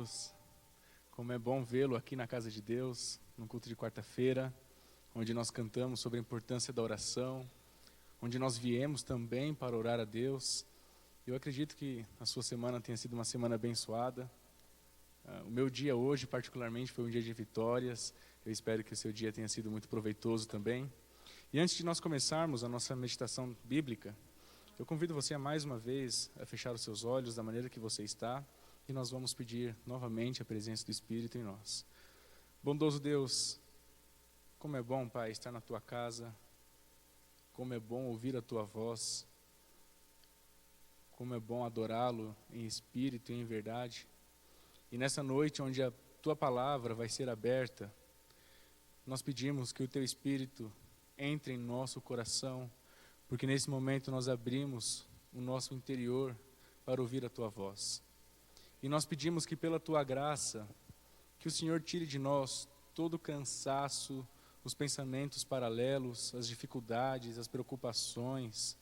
queridos. Como é bom vê-lo aqui na casa de Deus, no culto de quarta-feira, onde nós cantamos sobre a importância da oração, onde nós viemos também para orar a Deus. Eu acredito que a sua semana tenha sido uma semana abençoada. O meu dia hoje, particularmente, foi um dia de vitórias. Eu espero que o seu dia tenha sido muito proveitoso também. E antes de nós começarmos a nossa meditação bíblica, eu convido você a mais uma vez a fechar os seus olhos da maneira que você está e nós vamos pedir novamente a presença do Espírito em nós. Bondoso Deus, como é bom, Pai, estar na Tua casa, como é bom ouvir a Tua voz, como é bom adorá-lo em espírito e em verdade. E nessa noite onde a Tua palavra vai ser aberta, nós pedimos que o Teu Espírito entre em nosso coração, porque nesse momento nós abrimos o nosso interior para ouvir a Tua voz. E nós pedimos que pela Tua graça, que o Senhor tire de nós todo o cansaço, os pensamentos paralelos, as dificuldades, as preocupações,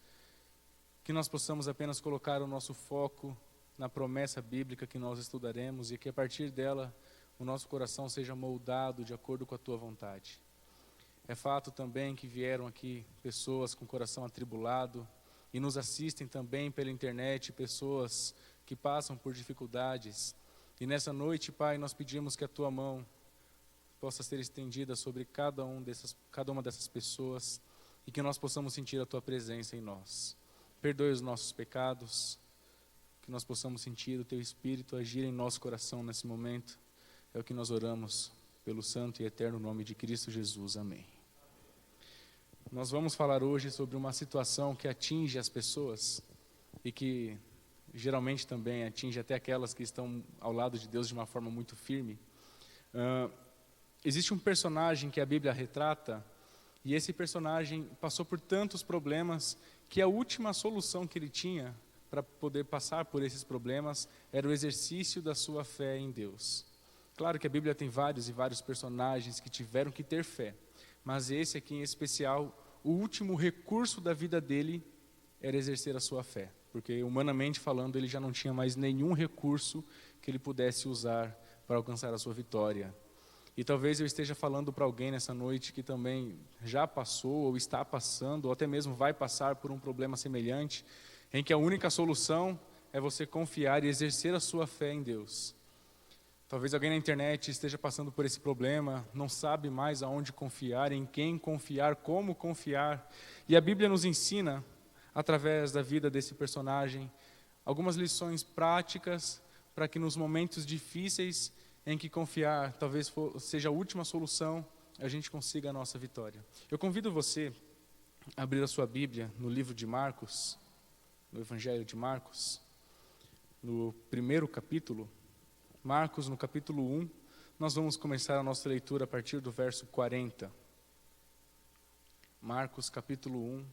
que nós possamos apenas colocar o nosso foco na promessa bíblica que nós estudaremos e que a partir dela o nosso coração seja moldado de acordo com a Tua vontade. É fato também que vieram aqui pessoas com o coração atribulado e nos assistem também pela internet, pessoas que passam por dificuldades. E nessa noite, Pai, nós pedimos que a Tua mão possa ser estendida sobre cada uma dessas pessoas e que nós possamos sentir a Tua presença em nós. Perdoe os nossos pecados, que nós possamos sentir o Teu Espírito agir em nosso coração nesse momento. É o que nós oramos pelo santo e eterno nome de Cristo Jesus. Amém. Nós vamos falar hoje sobre uma situação que atinge as pessoas e que geralmente também atinge até aquelas que estão ao lado de Deus de uma forma muito firme. Existe um personagem que a Bíblia retrata e esse personagem passou por tantos problemas que a última solução que ele tinha para poder passar por esses problemas era o exercício da sua fé em Deus. Claro que a Bíblia tem vários e vários personagens que tiveram que ter fé, mas esse aqui em especial, o último recurso da vida dele era exercer a sua fé, porque humanamente falando ele já não tinha mais nenhum recurso que ele pudesse usar para alcançar a sua vitória. E talvez eu esteja falando para alguém nessa noite que também já passou ou está passando, ou até mesmo vai passar por um problema semelhante, em que a única solução é você confiar e exercer a sua fé em Deus. Talvez alguém na internet esteja passando por esse problema, não sabe mais aonde confiar, em quem confiar, como confiar. E a Bíblia nos ensina, através da vida desse personagem, algumas lições práticas para que nos momentos difíceis em que confiar talvez seja a última solução, a gente consiga a nossa vitória. Eu convido você a abrir a sua Bíblia no livro de Marcos, no Evangelho de Marcos, no primeiro capítulo. Marcos, no capítulo 1, nós vamos começar a nossa leitura a partir do verso 40. Marcos, capítulo 1,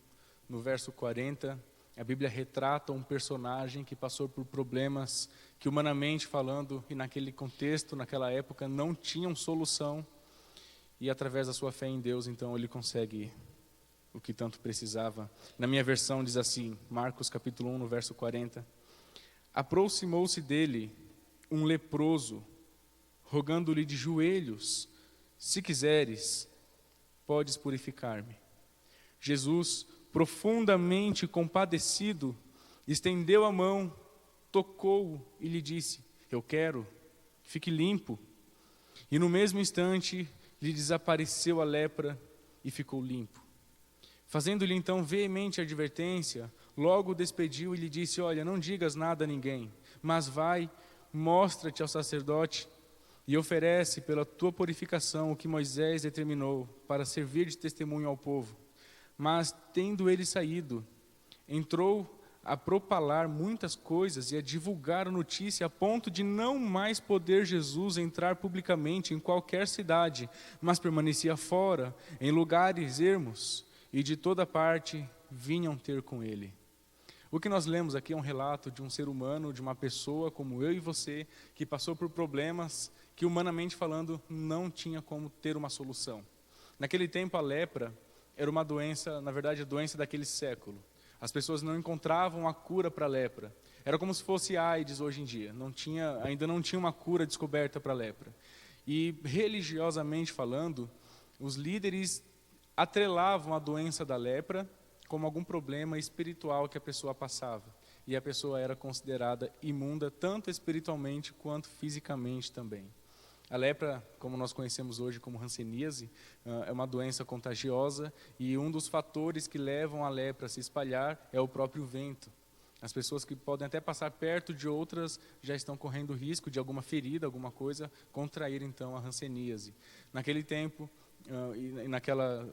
no verso 40, a Bíblia retrata um personagem que passou por problemas que, humanamente falando, e naquele contexto, naquela época, não tinham solução. E através da sua fé em Deus, então, ele consegue o que tanto precisava. Na minha versão diz assim, Marcos, capítulo 1, no verso 40. Aproximou-se dele um leproso, rogando-lhe de joelhos, se quiseres, podes purificar-me. Jesus, profundamente compadecido, estendeu a mão, tocou-o e lhe disse, eu quero, fique limpo. E no mesmo instante lhe desapareceu a lepra e ficou limpo. Fazendo-lhe então veemente advertência, logo o despediu e lhe disse, olha, não digas nada a ninguém, mas vai, mostra-te ao sacerdote e oferece pela tua purificação o que Moisés determinou para servir de testemunho ao povo. Mas, tendo ele saído, entrou a propalar muitas coisas e a divulgar a notícia a ponto de não mais poder Jesus entrar publicamente em qualquer cidade, mas permanecia fora, em lugares ermos, e de toda parte vinham ter com ele. O que nós lemos aqui é um relato de um ser humano, de uma pessoa como eu e você, que passou por problemas que, humanamente falando, não tinha como ter uma solução. Naquele tempo, a lepra era uma doença, na verdade, a doença daquele século. As pessoas não encontravam a cura para a lepra. Era como se fosse AIDS hoje em dia, ainda não tinha uma cura descoberta para a lepra. E religiosamente falando, os líderes atrelavam a doença da lepra como algum problema espiritual que a pessoa passava. E a pessoa era considerada imunda tanto espiritualmente quanto fisicamente também. A lepra, como nós conhecemos hoje como hanseníase, é uma doença contagiosa e um dos fatores que levam a lepra a se espalhar é o próprio vento. As pessoas que podem até passar perto de outras já estão correndo risco de alguma ferida, alguma coisa, contrair então a hanseníase. Naquele tempo, e naquela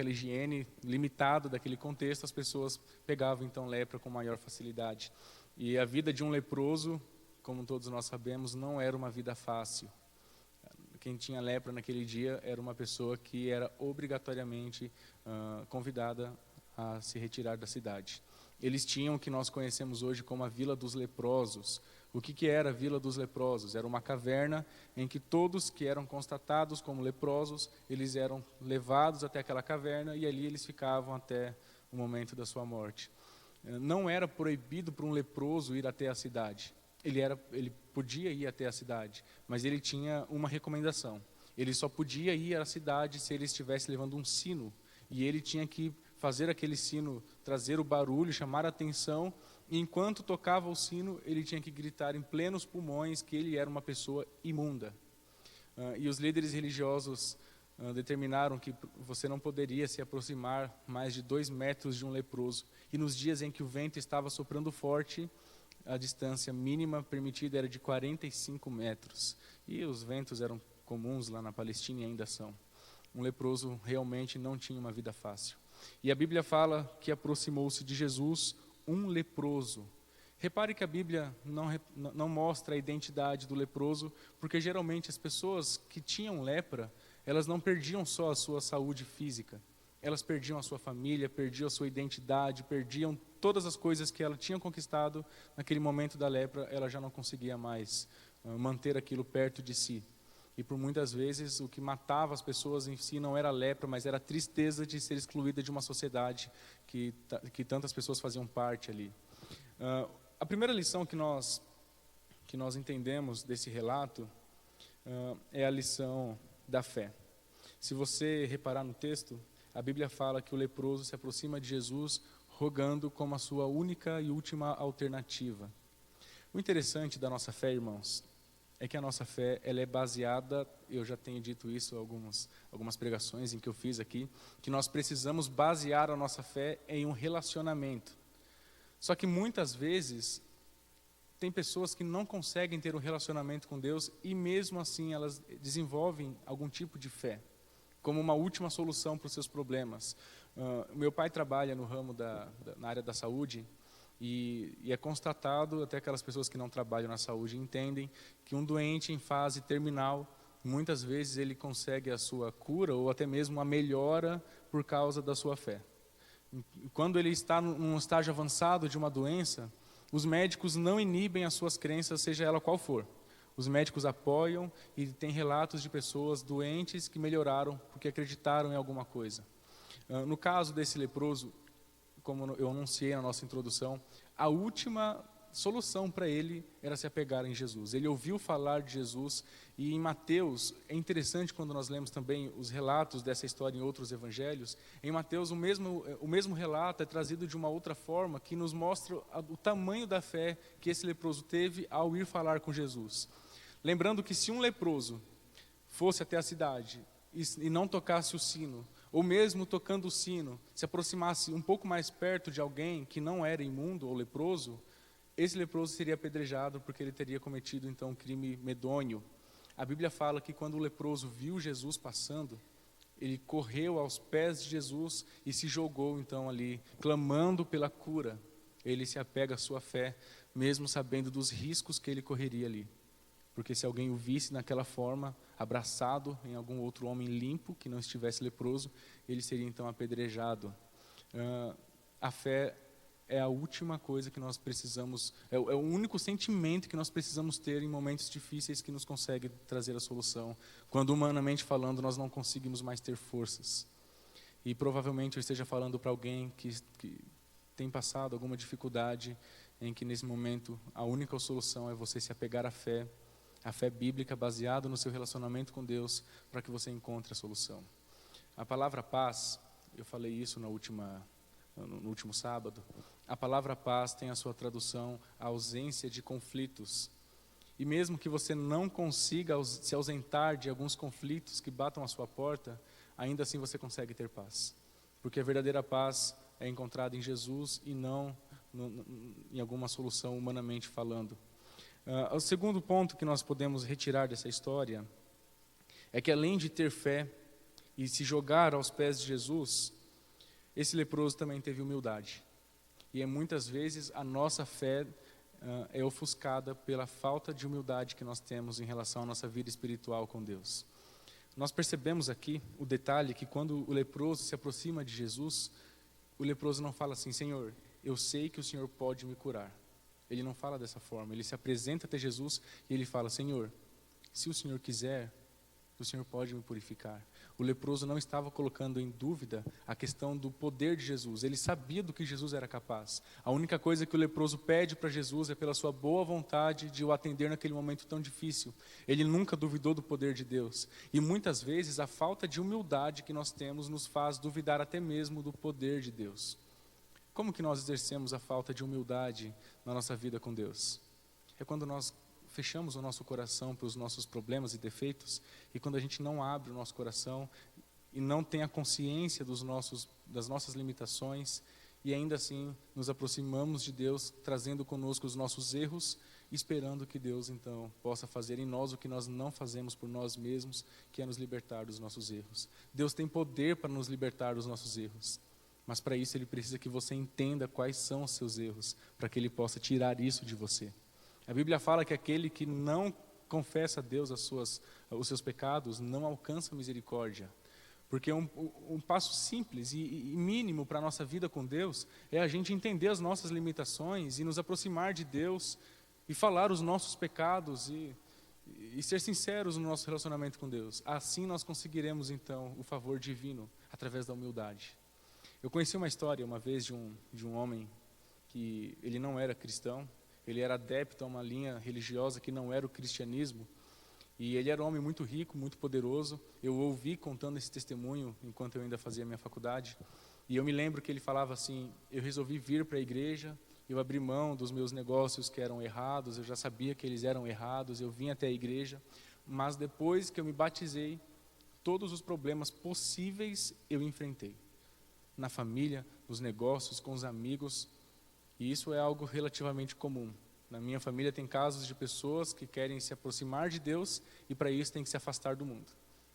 higiene limitada daquele contexto, as pessoas pegavam então lepra com maior facilidade. E a vida de um leproso, como todos nós sabemos, não era uma vida fácil. Quem tinha lepra naquele dia era uma pessoa que era obrigatoriamente convidada a se retirar da cidade. Eles tinham o que nós conhecemos hoje como a Vila dos Leprosos. O que era a Vila dos Leprosos? Era uma caverna em que todos que eram constatados como leprosos, eles eram levados até aquela caverna e ali eles ficavam até o momento da sua morte. Não era proibido para um leproso ir até a cidade. Ele podia ir até a cidade, mas ele tinha uma recomendação. Ele só podia ir à cidade se ele estivesse levando um sino. E ele tinha que fazer aquele sino, trazer o barulho, chamar a atenção. E enquanto tocava o sino, ele tinha que gritar em plenos pulmões que ele era uma pessoa imunda. E os líderes religiosos determinaram que você não poderia se aproximar mais de 2 metros de um leproso. E nos dias em que o vento estava soprando forte, a distância mínima permitida era de 45 metros. E os ventos eram comuns lá na Palestina e ainda são. Um leproso realmente não tinha uma vida fácil. E a Bíblia fala que aproximou-se de Jesus um leproso. Repare que a Bíblia não mostra a identidade do leproso, porque geralmente as pessoas que tinham lepra, elas não perdiam só a sua saúde física. Elas perdiam a sua família, perdiam a sua identidade, perdiam todas as coisas que ela tinha conquistado. Naquele momento da lepra, ela já não conseguia mais manter aquilo perto de si. E por muitas vezes o que matava as pessoas em si não era a lepra, mas era a tristeza de ser excluída de uma sociedade que tantas pessoas faziam parte ali. A primeira lição que nós entendemos desse relato é a lição da fé. Se você reparar no texto, a Bíblia fala que o leproso se aproxima de Jesus rogando como a sua única e última alternativa. O interessante da nossa fé, irmãos, é que a nossa fé ela é baseada, eu já tenho dito isso algumas pregações em que eu fiz aqui, que nós precisamos basear a nossa fé em um relacionamento. Só que muitas vezes tem pessoas que não conseguem ter um relacionamento com Deus e mesmo assim elas desenvolvem algum tipo de fé, como uma última solução para os seus problemas. Meu pai trabalha no ramo na área da saúde e é constatado, até aquelas pessoas que não trabalham na saúde entendem, que um doente em fase terminal, muitas vezes ele consegue a sua cura ou até mesmo a melhora por causa da sua fé. Quando ele está num estágio avançado de uma doença, os médicos não inibem as suas crenças, seja ela qual for. Os médicos apoiam e tem relatos de pessoas doentes que melhoraram porque acreditaram em alguma coisa. No caso desse leproso, como eu anunciei na nossa introdução, a última solução para ele era se apegar em Jesus. Ele ouviu falar de Jesus e em Mateus, é interessante quando nós lemos também os relatos dessa história em outros evangelhos, em Mateus o mesmo relato é trazido de uma outra forma que nos mostra o tamanho da fé que esse leproso teve ao ir falar com Jesus. Lembrando que se um leproso fosse até a cidade e não tocasse o sino, ou mesmo tocando o sino, se aproximasse um pouco mais perto de alguém que não era imundo ou leproso, esse leproso seria apedrejado porque ele teria cometido então um crime medonho. A Bíblia fala que quando o leproso viu Jesus passando, ele correu aos pés de Jesus e se jogou então ali, clamando pela cura. Ele se apega à sua fé, mesmo sabendo dos riscos que ele correria ali. Porque se alguém o visse naquela forma, abraçado em algum outro homem limpo, que não estivesse leproso, ele seria então apedrejado. A fé é a última coisa que nós precisamos, é o único sentimento que nós precisamos ter em momentos difíceis que nos consegue trazer a solução. Quando humanamente falando, nós não conseguimos mais ter forças. E provavelmente eu esteja falando para alguém que tem passado alguma dificuldade em que nesse momento a única solução é você se apegar à fé bíblica baseada no seu relacionamento com Deus, para que você encontre a solução. A palavra paz, eu falei isso no último sábado, a palavra paz tem a sua tradução a ausência de conflitos. E mesmo que você não consiga se ausentar de alguns conflitos que batam à sua porta, ainda assim você consegue ter paz. Porque a verdadeira paz é encontrada em Jesus e não em alguma solução humanamente falando. O segundo ponto que nós podemos retirar dessa história é que, além de ter fé e se jogar aos pés de Jesus, esse leproso também teve humildade. E muitas vezes a nossa fé é ofuscada pela falta de humildade que nós temos em relação à nossa vida espiritual com Deus. Nós percebemos aqui o detalhe que quando o leproso se aproxima de Jesus, o leproso não fala assim: Senhor, eu sei que o Senhor pode me curar. Ele não fala dessa forma, ele se apresenta até Jesus e ele fala: Senhor, se o Senhor quiser, o Senhor pode me purificar. O leproso não estava colocando em dúvida a questão do poder de Jesus, ele sabia do que Jesus era capaz. A única coisa que o leproso pede para Jesus é pela sua boa vontade de o atender naquele momento tão difícil. Ele nunca duvidou do poder de Deus. E muitas vezes a falta de humildade que nós temos nos faz duvidar até mesmo do poder de Deus. Como que nós exercemos a falta de humildade na nossa vida com Deus? É quando nós fechamos o nosso coração para os nossos problemas e defeitos, e quando a gente não abre o nosso coração e não tem a consciência das nossas limitações, e ainda assim nos aproximamos de Deus, trazendo conosco os nossos erros, esperando que Deus então possa fazer em nós o que nós não fazemos por nós mesmos, que é nos libertar dos nossos erros. Deus tem poder para nos libertar dos nossos erros, mas para isso Ele precisa que você entenda quais são os seus erros, para que Ele possa tirar isso de você. A Bíblia fala que aquele que não confessa a Deus os seus pecados não alcança misericórdia. Porque um passo simples e mínimo para a nossa vida com Deus é a gente entender as nossas limitações e nos aproximar de Deus e falar os nossos pecados e ser sinceros no nosso relacionamento com Deus. Assim nós conseguiremos então o favor divino através da humildade. Eu conheci uma história uma vez de um homem que ele não era cristão. Ele era adepto a uma linha religiosa que não era o cristianismo, e ele era um homem muito rico, muito poderoso. Eu ouvi contando esse testemunho enquanto eu ainda fazia minha faculdade, e eu me lembro que ele falava assim: eu resolvi vir para a igreja, eu abri mão dos meus negócios que eram errados, eu já sabia que eles eram errados, eu vim até a igreja, mas depois que eu me batizei, todos os problemas possíveis eu enfrentei, na família, nos negócios, com os amigos. E isso é algo relativamente comum. Na minha família tem casos de pessoas que querem se aproximar de Deus e para isso tem que se afastar do mundo.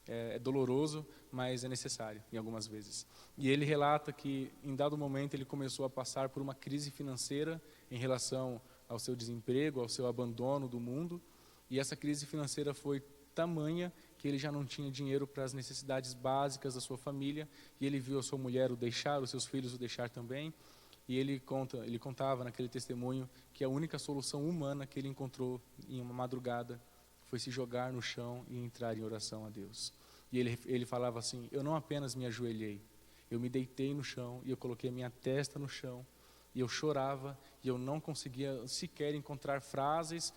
É doloroso, mas é necessário em algumas vezes. E ele relata que em dado momento ele começou a passar por uma crise financeira em relação ao seu desemprego, ao seu abandono do mundo. E essa crise financeira foi tamanha que ele já não tinha dinheiro para as necessidades básicas da sua família. E ele viu a sua mulher o deixar, os seus filhos o deixar também. E ele contava naquele testemunho que a única solução humana que ele encontrou em uma madrugada foi se jogar no chão e entrar em oração a Deus. E ele falava assim: eu não apenas me ajoelhei, eu me deitei no chão e eu coloquei a minha testa no chão e eu chorava e eu não conseguia sequer encontrar frases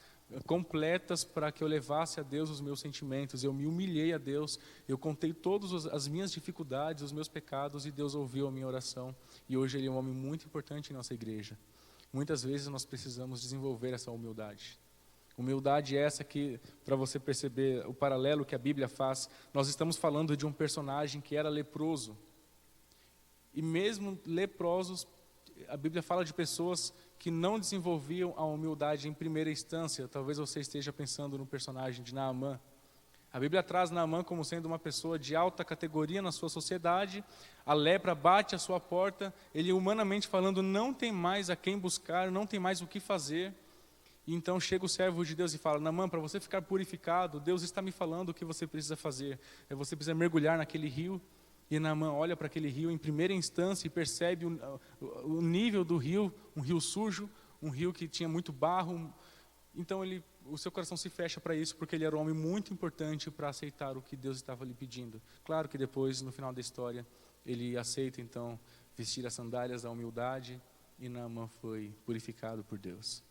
completas para que eu levasse a Deus os meus sentimentos. Eu me humilhei a Deus, eu contei todas as minhas dificuldades, os meus pecados, e Deus ouviu a minha oração. E hoje ele é um homem muito importante em nossa igreja. Muitas vezes nós precisamos desenvolver essa humildade. Humildade é essa que, para você perceber o paralelo que a Bíblia faz, nós estamos falando de um personagem que era leproso. E mesmo leprosos, a Bíblia fala de pessoas que não desenvolviam a humildade em primeira instância. Talvez você esteja pensando no personagem de Naamã. A Bíblia traz Naamã como sendo uma pessoa de alta categoria na sua sociedade. A lepra bate à sua porta. Ele, humanamente falando, não tem mais a quem buscar, não tem mais o que fazer. E então chega o servo de Deus e fala: Naamã, para você ficar purificado, Deus está me falando o que você precisa fazer. Você precisa mergulhar naquele rio. E Naamã olha para aquele rio em primeira instância e percebe o nível do rio, um rio sujo, um rio que tinha muito barro. Então o seu coração se fecha para isso, porque ele era um homem muito importante para aceitar o que Deus estava lhe pedindo. Claro que depois, no final da história, ele aceita então vestir as sandálias da humildade e Naamã foi purificado por Deus.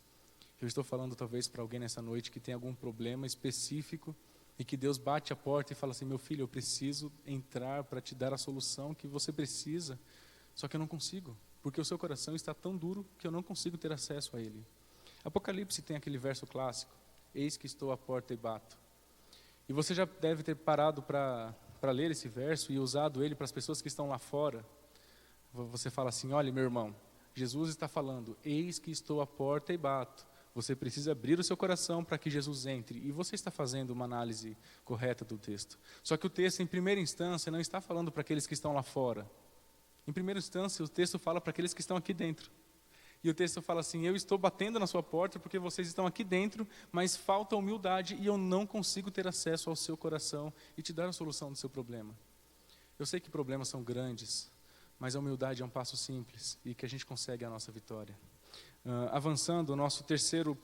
Eu estou falando talvez para alguém nessa noite que tem algum problema específico e que Deus bate a porta e fala assim: meu filho, eu preciso entrar para te dar a solução que você precisa, só que eu não consigo, porque o seu coração está tão duro que eu não consigo ter acesso a ele. Apocalipse tem aquele verso clássico: eis que estou à porta e bato. E você já deve ter parado para ler esse verso e usado ele para as pessoas que estão lá fora. Você fala assim: olha, meu irmão, Jesus está falando, eis que estou à porta e bato. Você precisa abrir o seu coração para que Jesus entre. E você está fazendo uma análise correta do texto. Só que o texto, em primeira instância, não está falando para aqueles que estão lá fora. Em primeira instância, o texto fala para aqueles que estão aqui dentro. E o texto fala assim: eu estou batendo na sua porta porque vocês estão aqui dentro, mas falta humildade e eu não consigo ter acesso ao seu coração e te dar a solução do seu problema. Eu sei que problemas são grandes, mas a humildade é um passo simples e que a gente consegue a nossa vitória. Avançando, a nossa terceira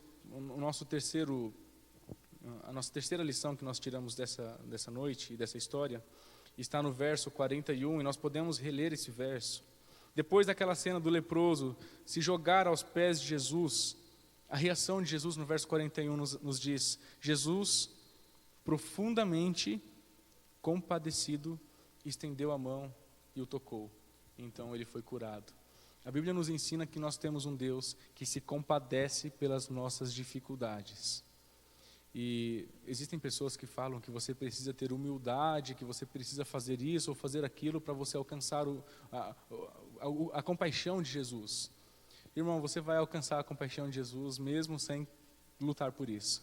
lição que nós tiramos dessa noite e dessa história está no verso 41, e nós podemos reler esse verso. Depois daquela cena do leproso se jogar aos pés de Jesus, a reação de Jesus no verso 41 nos diz: Jesus, profundamente compadecido, estendeu a mão e o tocou. Então ele foi curado. A Bíblia nos ensina que nós temos um Deus que se compadece pelas nossas dificuldades. E existem pessoas que falam que você precisa ter humildade, que você precisa fazer isso ou fazer aquilo para você alcançar a compaixão de Jesus. Irmão, você vai alcançar a compaixão de Jesus mesmo sem lutar por isso.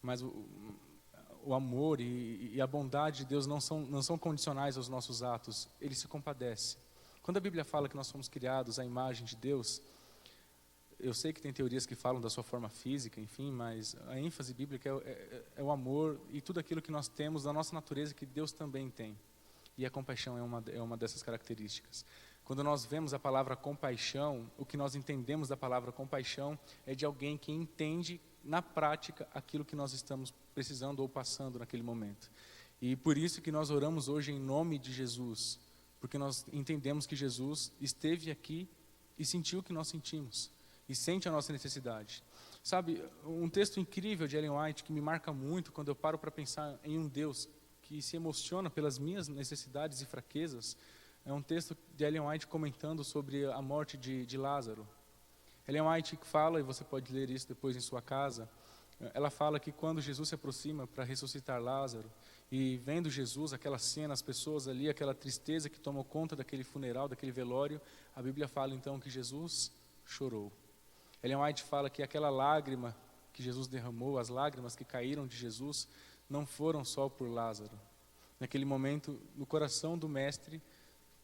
Mas o amor e a bondade de Deus não são condicionais aos nossos atos. Ele se compadece. Quando a Bíblia fala que nós somos criados à imagem de Deus, eu sei que tem teorias que falam da sua forma física, enfim, mas a ênfase bíblica é o amor e tudo aquilo que nós temos da nossa natureza que Deus também tem. E a compaixão é uma dessas características. Quando nós vemos a palavra compaixão, o que nós entendemos da palavra compaixão é de alguém que entende na prática aquilo que nós estamos precisando ou passando naquele momento. E por isso que nós oramos hoje em nome de Jesus, porque nós entendemos que Jesus esteve aqui e sentiu o que nós sentimos, e sente a nossa necessidade. Sabe, um texto incrível de Ellen White que me marca muito quando eu paro para pensar em um Deus que se emociona pelas minhas necessidades e fraquezas, é um texto de Ellen White comentando sobre a morte de Lázaro. Ellen White fala, e você pode ler isso depois em sua casa, ela fala que quando Jesus se aproxima para ressuscitar Lázaro, e vendo Jesus, aquela cena, as pessoas ali, aquela tristeza que tomou conta daquele funeral, daquele velório, a Bíblia fala então que Jesus chorou. Ellen White fala que aquela lágrima que Jesus derramou, as lágrimas que caíram de Jesus, não foram só por Lázaro. Naquele momento, no coração do Mestre,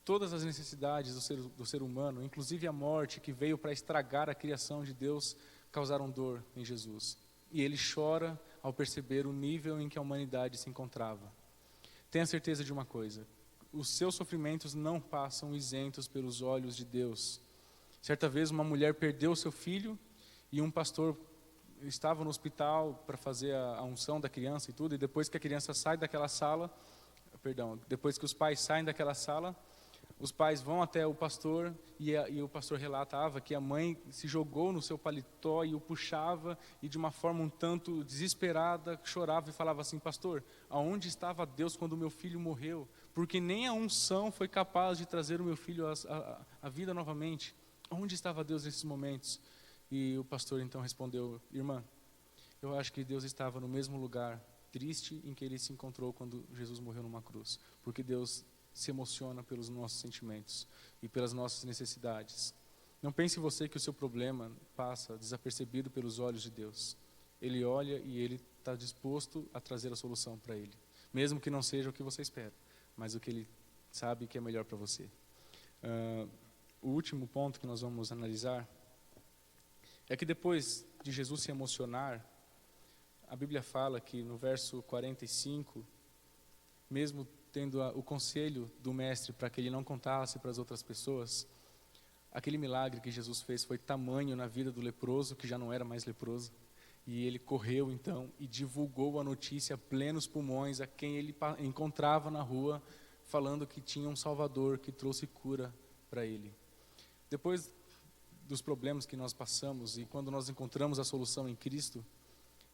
todas as necessidades do ser humano, inclusive a morte que veio para estragar a criação de Deus, causaram dor em Jesus. E ele chora ao perceber o nível em que a humanidade se encontrava. Tenha certeza de uma coisa: os seus sofrimentos não passam isentos pelos olhos de Deus. Certa vez uma mulher perdeu seu filho e um pastor estava no hospital para fazer a unção da criança e tudo, e depois que a criança sai daquela sala, depois que os pais saem daquela sala, os pais vão até o pastor e o pastor relatava que a mãe se jogou no seu paletó e o puxava e de uma forma um tanto desesperada chorava e falava assim: pastor, aonde estava Deus quando o meu filho morreu? Porque nem a unção foi capaz de trazer o meu filho à vida novamente. Onde estava Deus nesses momentos? E o pastor então respondeu: irmã, eu acho que Deus estava no mesmo lugar triste em que ele se encontrou quando Jesus morreu numa cruz, porque Deus se emociona pelos nossos sentimentos e pelas nossas necessidades. Não pense você que o seu problema passa desapercebido pelos olhos de Deus. Ele olha e Ele está disposto a trazer a solução para ele, mesmo que não seja o que você espera, mas o que Ele sabe que é melhor para você. O último ponto que nós vamos analisar é que depois de Jesus se emocionar, a Bíblia fala que no verso 45, mesmo tendo o conselho do mestre para que ele não contasse para as outras pessoas, aquele milagre que Jesus fez foi tamanho na vida do leproso, que já não era mais leproso, e ele correu então e divulgou a notícia a plenos pulmões a quem ele encontrava na rua, falando que tinha um Salvador que trouxe cura para ele. Depois dos problemas que nós passamos e quando nós encontramos a solução em Cristo,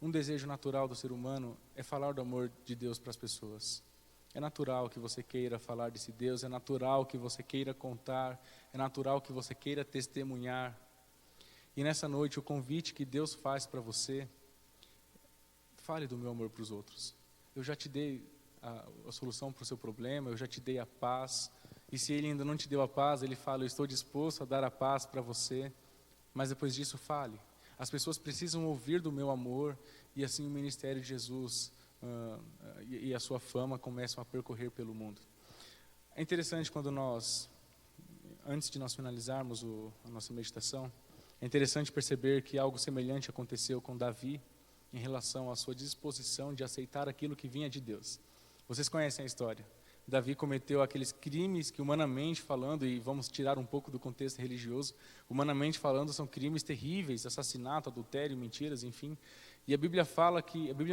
um desejo natural do ser humano é falar do amor de Deus para as pessoas. É natural que você queira falar desse Deus, é natural que você queira contar, é natural que você queira testemunhar. E nessa noite o convite que Deus faz para você, fale do meu amor para os outros. Eu já te dei a solução para o seu problema, eu já te dei a paz. E se Ele ainda não te deu a paz, Ele fala, eu estou disposto a dar a paz para você. Mas depois disso, fale. As pessoas precisam ouvir do meu amor, e assim o ministério de Jesus e a sua fama começam a percorrer pelo mundo. É interessante quando antes de nós finalizarmos a nossa meditação, é interessante perceber que algo semelhante aconteceu com Davi em relação à sua disposição de aceitar aquilo que vinha de Deus. Vocês conhecem a história. Davi cometeu aqueles crimes que, humanamente falando, e vamos tirar um pouco do contexto religioso, humanamente falando, são crimes terríveis, assassinato, adultério, mentiras, enfim. E a Bíblia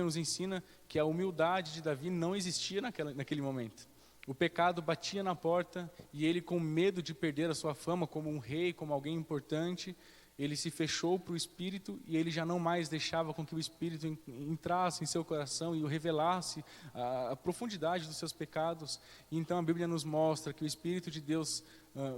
nos ensina que a humildade de Davi não existia naquele momento. O pecado batia na porta e ele, com medo de perder a sua fama como um rei, como alguém importante, ele se fechou para o Espírito e ele já não mais deixava com que o Espírito entrasse em seu coração e o revelasse a profundidade dos seus pecados. E então a Bíblia nos mostra que o Espírito de Deus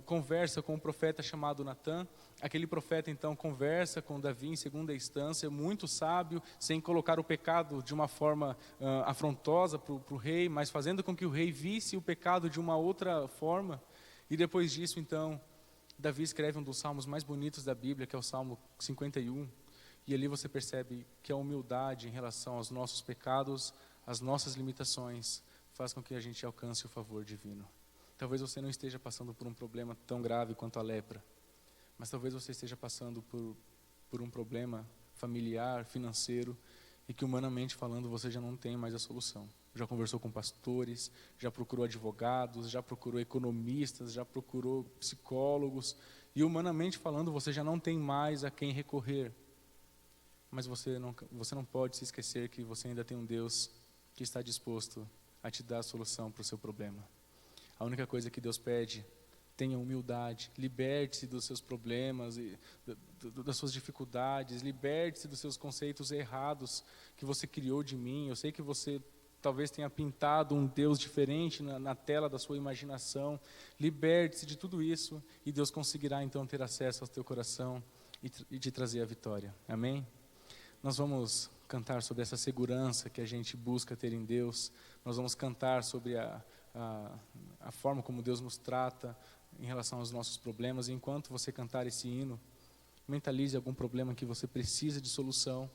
conversa com um profeta chamado Natã. Aquele profeta então conversa com Davi em segunda instância, muito sábio, sem colocar o pecado de uma forma afrontosa para o rei, mas fazendo com que o rei visse o pecado de uma outra forma. E depois disso então, Davi escreve um dos salmos mais bonitos da Bíblia, que é o Salmo 51, e ali você percebe que a humildade em relação aos nossos pecados, às nossas limitações, faz com que a gente alcance o favor divino. Talvez você não esteja passando por um problema tão grave quanto a lepra, mas talvez você esteja passando por um problema familiar, financeiro, e que humanamente falando você já não tem mais a solução. Já conversou com pastores, já procurou advogados, já procurou economistas, já procurou psicólogos, e humanamente falando você já não tem mais a quem recorrer. Mas você não pode se esquecer que você ainda tem um Deus que está disposto a te dar a solução para o seu problema. A única coisa que Deus pede, tenha humildade, liberte-se dos seus problemas, das suas dificuldades, liberte-se dos seus conceitos errados que você criou de mim. Eu sei que você talvez tenha pintado um Deus diferente na tela da sua imaginação. Liberte-se de tudo isso e Deus conseguirá então ter acesso ao teu coração e te trazer a vitória. Amém? Nós vamos cantar sobre essa segurança que a gente busca ter em Deus. Nós vamos cantar sobre a forma como Deus nos trata em relação aos nossos problemas. E enquanto você cantar esse hino, mentalize algum problema que você precisa de solução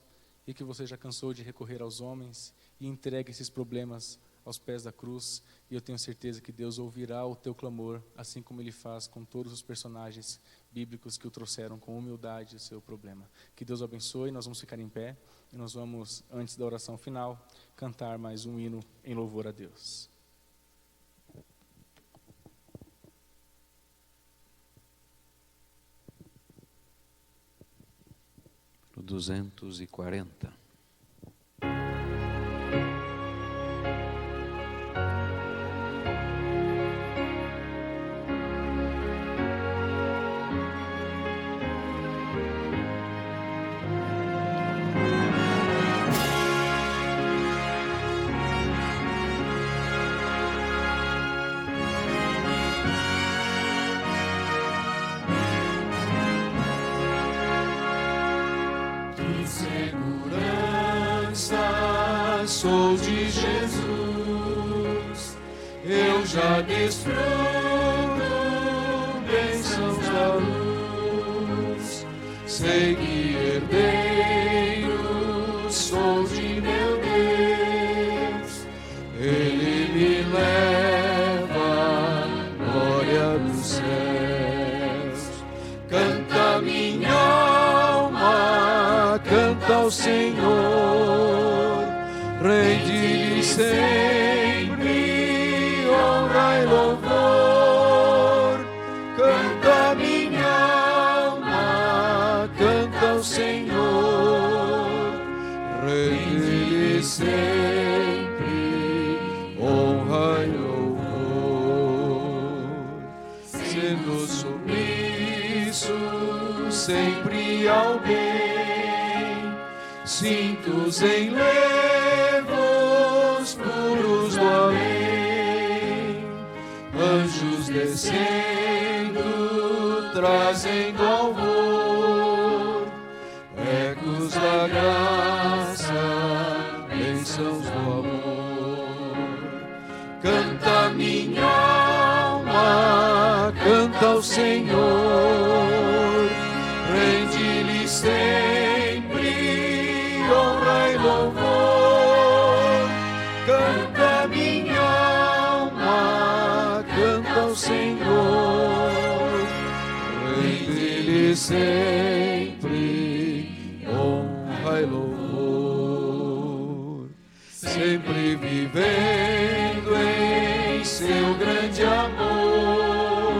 e que você já cansou de recorrer aos homens, e entregue esses problemas aos pés da cruz, e eu tenho certeza que Deus ouvirá o teu clamor, assim como Ele faz com todos os personagens bíblicos que o trouxeram com humildade o seu problema. Que Deus o abençoe. Nós vamos ficar em pé, e nós vamos, antes da oração final, cantar mais um hino em louvor a Deus. O 240. Sou de Jesus, eu já desfruto bênçãos da luz. Sei que herdeiro sou de meu Deus, Ele me leva à glória dos céus. Canta minha alma, canta ao Senhor, rende-lhe sempre honra e louvor. Canta minha alma, canta ao Senhor, rende-lhe sempre honra e louvor. Sendo submissos sempre ao bem, cintos em levos puros do além, anjos descendo, trazendo alvor, ecos da graça, bênçãos do amor. Canta minha alma, canta ao Senhor, rende-lhe sempre honra e louvor. Canta minha alma, canta ao Senhor, rende-lhe sempre honra e louvor. Sempre vivendo em seu grande amor,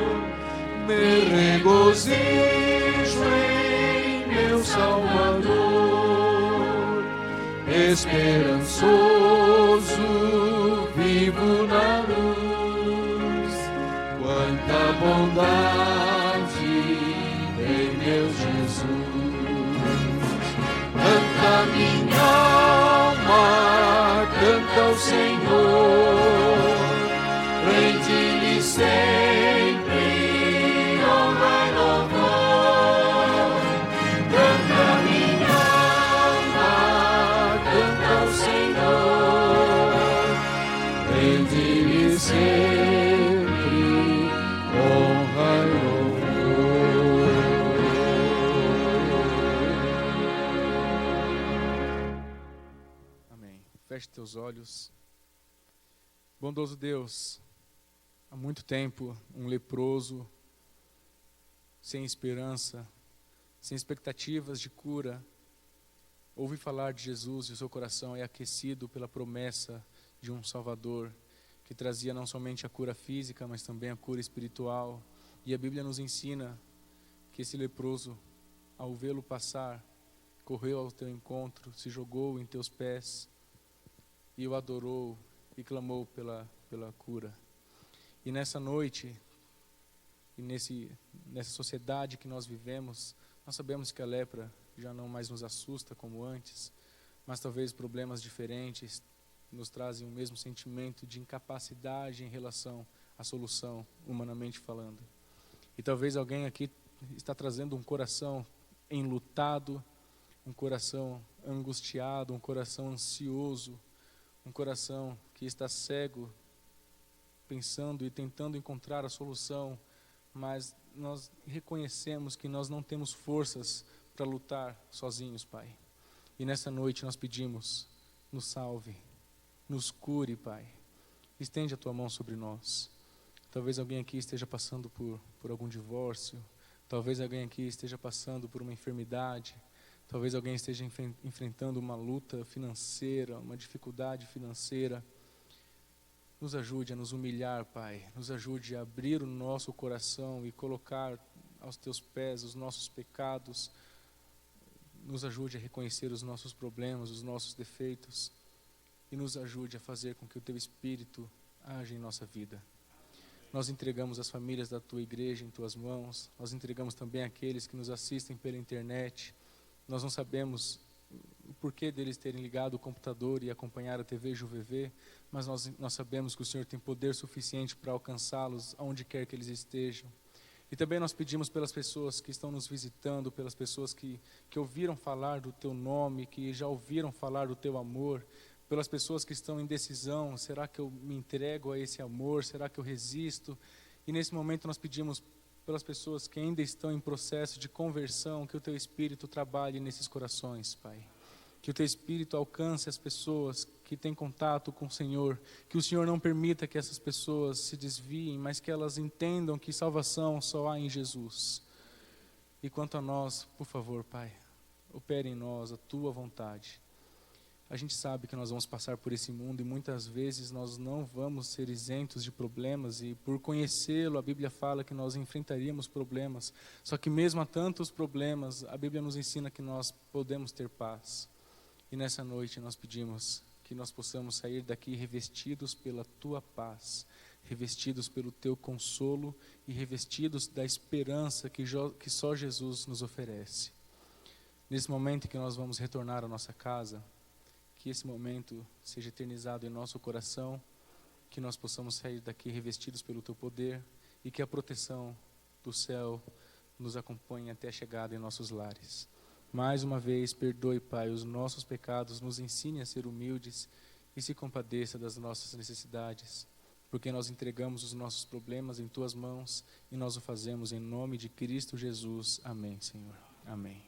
me regozijo em meu Salvador. Esperançoso vivo na luz, quanta bondade em meu Jesus. Canta minha alma, canta ao Senhor, rende-lhe sempre honra e louvor. Canta minha alma, canta ao Senhor, rende-lhe sempre honra e louvor. Amém. Feche teus olhos. Bondoso Deus, há muito tempo um leproso, sem esperança, sem expectativas de cura, ouve falar de Jesus e o seu coração é aquecido pela promessa de um Salvador, que trazia não somente a cura física, mas também a cura espiritual. E a Bíblia nos ensina que esse leproso, ao vê-lo passar, correu ao teu encontro, se jogou em teus pés e o adorou e clamou pela cura. E nessa noite, e nessa sociedade que nós vivemos, nós sabemos que a lepra já não mais nos assusta como antes, mas talvez problemas diferentes nos trazem o mesmo sentimento de incapacidade em relação à solução, humanamente falando. E talvez alguém aqui está trazendo um coração enlutado, um coração angustiado, um coração ansioso, um coração que está cego, pensando e tentando encontrar a solução, mas nós reconhecemos que nós não temos forças para lutar sozinhos, Pai. E nessa noite nós pedimos, nos salve, nos cure, Pai. Estende a Tua mão sobre nós. Talvez alguém aqui esteja passando por algum divórcio, talvez alguém aqui esteja passando por uma enfermidade, talvez alguém esteja enfrentando uma luta financeira, uma dificuldade financeira. Nos ajude a nos humilhar, Pai. Nos ajude a abrir o nosso coração e colocar aos Teus pés os nossos pecados. Nos ajude a reconhecer os nossos problemas, os nossos defeitos. E nos ajude a fazer com que o Teu Espírito age em nossa vida. Nós entregamos as famílias da Tua igreja em Tuas mãos. Nós entregamos também aqueles que nos assistem pela internet. Nós não sabemos o porquê deles terem ligado o computador e acompanhar a TV JuVV, mas nós sabemos que o Senhor tem poder suficiente para alcançá-los aonde quer que eles estejam. E também nós pedimos pelas pessoas que estão nos visitando, pelas pessoas que ouviram falar do Teu nome, que já ouviram falar do Teu amor, pelas pessoas que estão em decisão, será que eu me entrego a esse amor, será que eu resisto? E nesse momento nós pedimos pelas pessoas que ainda estão em processo de conversão, que o Teu Espírito trabalhe nesses corações, Pai. Que o Teu Espírito alcance as pessoas que têm contato com o Senhor, que o Senhor não permita que essas pessoas se desviem, mas que elas entendam que salvação só há em Jesus. E quanto a nós, por favor, Pai, opere em nós a Tua vontade. A gente sabe que nós vamos passar por esse mundo e muitas vezes nós não vamos ser isentos de problemas e por conhecê-lo, a Bíblia fala que nós enfrentaríamos problemas. Só que mesmo a tantos problemas, a Bíblia nos ensina que nós podemos ter paz. E nessa noite nós pedimos que nós possamos sair daqui revestidos pela Tua paz, revestidos pelo Teu consolo e revestidos da esperança que só Jesus nos oferece. Nesse momento em que nós vamos retornar à nossa casa, que esse momento seja eternizado em nosso coração, que nós possamos sair daqui revestidos pelo Teu poder e que a proteção do céu nos acompanhe até a chegada em nossos lares. Mais uma vez, perdoe, Pai, os nossos pecados, nos ensine a ser humildes e se compadeça das nossas necessidades, porque nós entregamos os nossos problemas em Tuas mãos e nós o fazemos em nome de Cristo Jesus. Amém, Senhor. Amém.